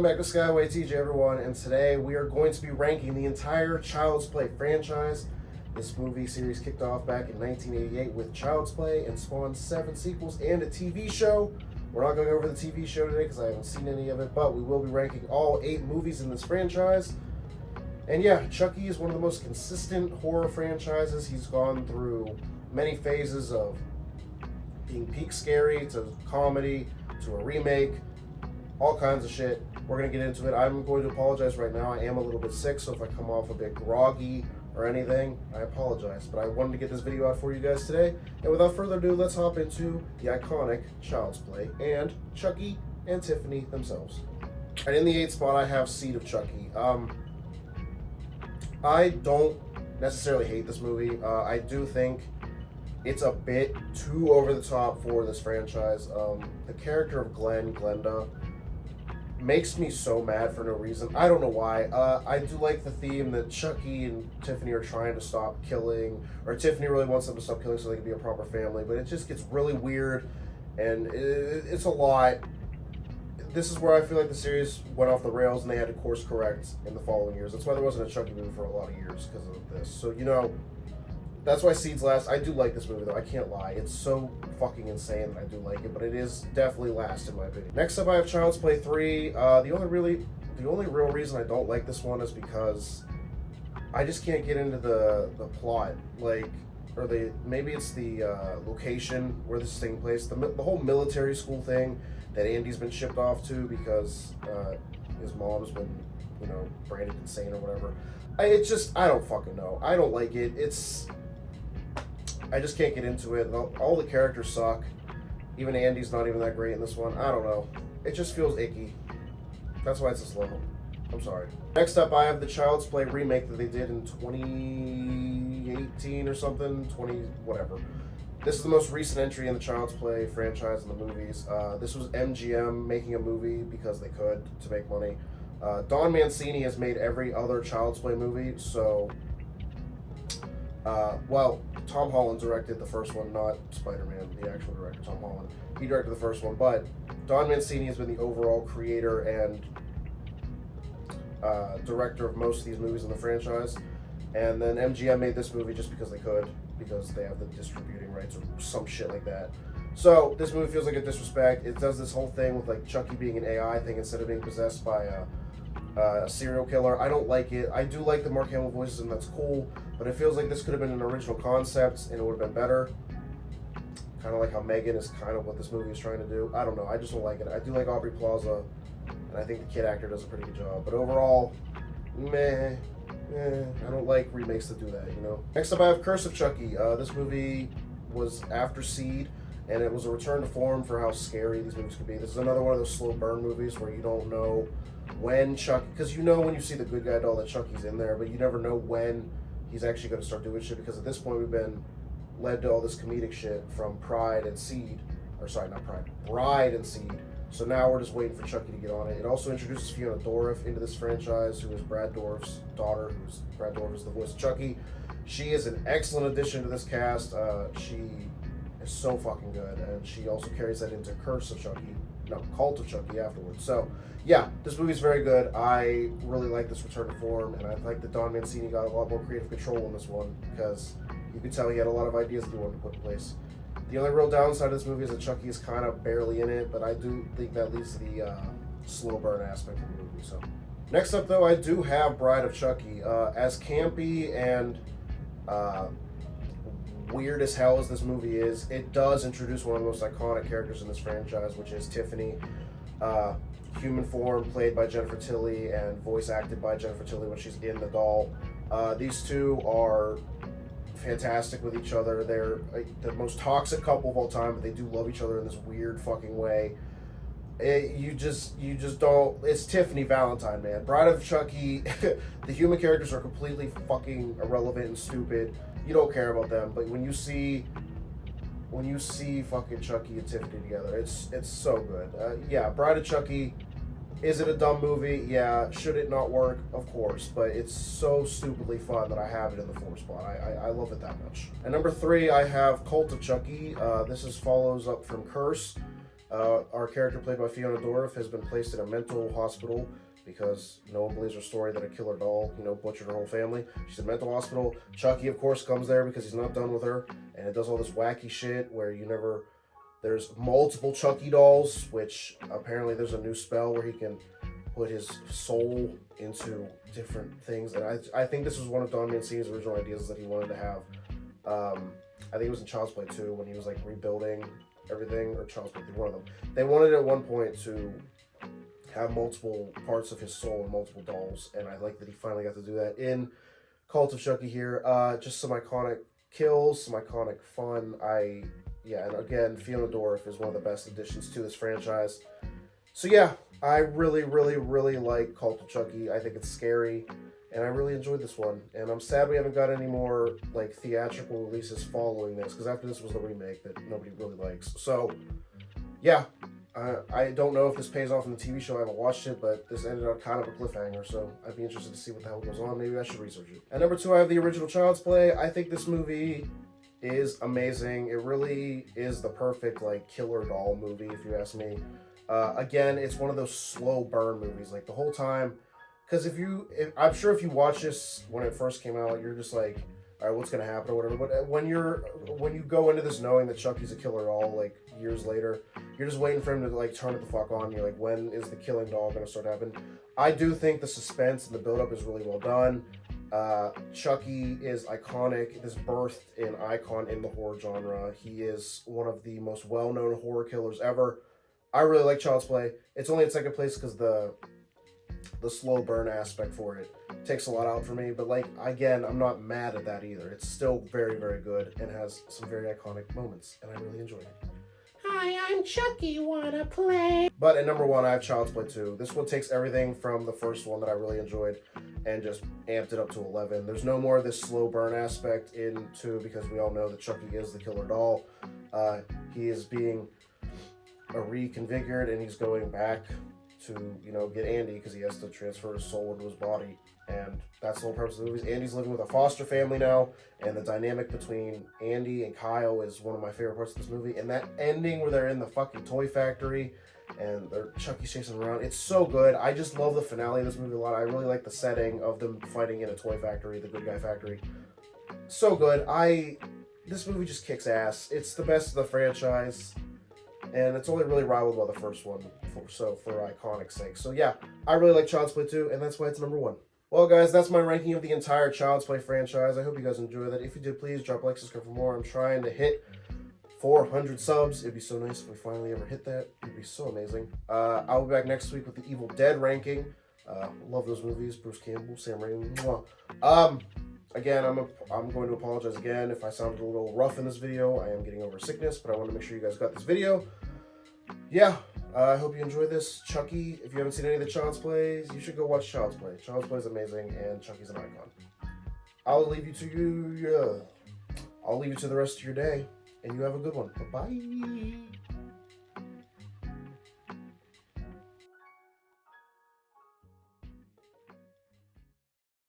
back to SkywayTj, everyone, and today we are going to be ranking the entire Child's Play franchise. This movie series kicked off back in 1988 with Child's Play and spawned 7 sequels and a TV show. We're not going over the TV show today because I haven't seen any of it, but we will be ranking all 8 movies in this franchise. And yeah, Chucky is one of the most consistent horror franchises. He's gone through many phases of being peak scary to comedy to a remake, all kinds of shit. We're going to get into it. I'm going to apologize right now. I am a little bit sick, so if I come off a bit groggy or anything, I apologize. But I wanted to get this video out for you guys today. And without further ado, let's hop into the iconic Child's Play and Chucky and Tiffany themselves. And in the 8th spot, I have Seed of Chucky. I don't necessarily hate this movie. I do think it's a bit too over the top for this franchise. The character of Glenda, makes me so mad for no reason. I don't know why. I do like the theme that Chucky and Tiffany are trying to stop killing, or Tiffany really wants them to stop killing so they can be a proper family, but it just gets really weird, and it's a lot. This is where I feel like the series went off the rails and they had to course correct in the following years. That's why there wasn't a Chucky movie for a lot of years, because of this. So, you know, that's why Seed's last. I do like this movie, though. I can't lie. It's so fucking insane that I do like it, but it is definitely last, in my opinion. Next up, I have Child's Play 3. The only real reason I don't like this one is because I just can't get into the plot. Like, or maybe it's the location where this is taking place. The whole military school thing that Andy's been shipped off to because his mom's been, you know, branded insane or whatever. I don't fucking know. I don't like it. I just can't get into it. All the characters suck. Even Andy's not even that great in this one. I don't know. It just feels icky. That's why it's this low. I'm sorry. Next up, I have the Child's Play remake that they did in 2018 or something. Whatever. This is the most recent entry in the Child's Play franchise in the movies. This was MGM making a movie because they could to make money. Don Mancini has made every other Child's Play movie, so well, Tom Holland directed the first one, not Spider-Man, the actual director, Tom Holland. He directed the first one, but Don Mancini has been the overall creator and director of most of these movies in the franchise. And then MGM made this movie just because they could, because they have the distributing rights or some shit like that. So this movie feels like a disrespect. It does this whole thing with like Chucky being an AI thing instead of being possessed by a serial killer. I don't like it. I do like the Mark Hamill voices, and that's cool, but it feels like this could have been an original concept and it would have been better. Kind of like how Megan is kind of what this movie is trying to do. I don't know. I just don't like it. I do like Aubrey Plaza, and I think the kid actor does a pretty good job. But overall, meh. I don't like remakes that do that, you know. Next up, I have Curse of Chucky. This movie was after Seed, and it was a return to form for how scary these movies could be. This is another one of those slow burn movies where you don't know when Chucky, because you know when you see the good guy doll that Chucky's in there, but you never know when he's actually going to start doing shit, because at this point we've been led to all this comedic shit from Pride and Seed, or sorry, not Pride, Bride and Seed. So now we're just waiting for Chucky to get on it. It also introduces Fiona Dourif into this franchise, who is Brad Dourif's daughter, Brad Dourif is the voice of Chucky. She is an excellent addition to this cast. She is so fucking good, and she also carries that into Cult of Chucky afterwards. So yeah, this movie's very good. I really like this return to form, and I like that Don Mancini got a lot more creative control in this one, because you could tell he had a lot of ideas that he wanted to put in place. The only real downside of this movie is that Chucky is kind of barely in it, but I do think that leads to the slow burn aspect of the movie. So next up, though, I do have Bride of Chucky. As campy and weird as hell as this movie is, it does introduce one of the most iconic characters in this franchise, which is Tiffany. Human form, played by Jennifer Tilly and voice acted by Jennifer Tilly when she's in the doll. These two are fantastic with each other. They're the most toxic couple of all time, but they do love each other in this weird fucking way. You just don't. It's Tiffany Valentine, man. Bride of Chucky. The human characters are completely fucking irrelevant and stupid. You don't care about them, but when you see fucking Chucky and Tiffany together, it's so good. Yeah, Bride of Chucky. Is it a dumb movie? Yeah. Should it not work? Of course. But it's so stupidly fun that I have it in the 4th spot. I love it that much. At number 3, I have Cult of Chucky. This follows up from Curse. Our character, played by Fiona Dorff, has been placed in a mental hospital because no one believes her story that a killer doll, butchered her whole family. She's in a mental hospital. Chucky, of course, comes there because he's not done with her, and it does all this wacky shit where there's multiple Chucky dolls, which apparently there's a new spell where he can put his soul into different things. And I think this was one of Don Mancini's original ideas that he wanted to have. I think it was in Child's Play 2 when he was like rebuilding everything, or Child's Play 3, one of them. They wanted at one point to have multiple parts of his soul and multiple dolls, and I like that he finally got to do that in Cult of Chucky here. Just some iconic kills, some iconic fun. And again, Fiona Dorff is one of the best additions to this franchise. So yeah, I really, really, really like Cult of Chucky. I think it's scary, and I really enjoyed this one. And I'm sad we haven't got any more like theatrical releases following this, because after this was the remake that nobody really likes. So yeah, I don't know if this pays off in the TV show. I haven't watched it, but this ended on kind of a cliffhanger, so I'd be interested to see what the hell goes on. Maybe I should research it. At number 2, I have the original Child's Play. I think this movie is amazing. It really is the perfect like killer doll movie, if you ask me. Again, it's one of those slow burn movies, like the whole time. Because I'm sure if you watch this when it first came out, you're just like, all right, what's gonna happen or whatever. But when you go into this knowing that Chucky's a killer doll, like years later, you're just waiting for him to like turn it the fuck on. You're like, when is the killing doll gonna start happening? I do think the suspense and the build-up is really well done. Chucky is iconic. This birthed an icon in the horror genre. He is one of the most well-known horror killers ever. I really like Child's Play. It's only in second place because the slow burn aspect for it takes a lot out for me. But like, again, I'm not mad at that either. It's still very, very good and has some very iconic moments, and I really enjoyed it. Hi, I'm Chucky, wanna play? But at number 1, I have Child's Play 2. This one takes everything from the first one that I really enjoyed and just amped it up to 11. There's no more of this slow burn aspect in 2 because we all know that Chucky is the killer doll. He is being reconfigured, and he's going back to, get Andy because he has to transfer his soul into his body. And that's the whole purpose of the movie. Andy's living with a foster family now, and the dynamic between Andy and Kyle is one of my favorite parts of this movie. And that ending where they're in the fucking toy factory and Chucky's chasing them around, it's so good. I just love the finale of this movie a lot. I really like the setting of them fighting in a toy factory, the good guy factory. So good. This movie just kicks ass. It's the best of the franchise, and it's only really rivaled by the first one, for iconic sake. So yeah, I really like Child's Play 2, and that's why it's number 1. Well, guys, that's my ranking of the entire Child's Play franchise. I hope you guys enjoyed that. If you did, please drop a like, subscribe for more. I'm trying to hit 400 subs. It'd be so nice if we finally ever hit that. It'd be so amazing. I'll be back next week with the Evil Dead ranking. Love those movies. Bruce Campbell, Sam Raimi. Mwah. Again, I'm going to apologize again if I sounded a little rough in this video. I am getting over sickness, but I want to make sure you guys got this video. Yeah. I hope you enjoyed this. Chucky, if you haven't seen any of the Child's Plays, you should go watch Child's Play. Child's Play is amazing, and Chucky's an icon. I'll leave you to the rest of your day, and you have a good one. Bye-bye.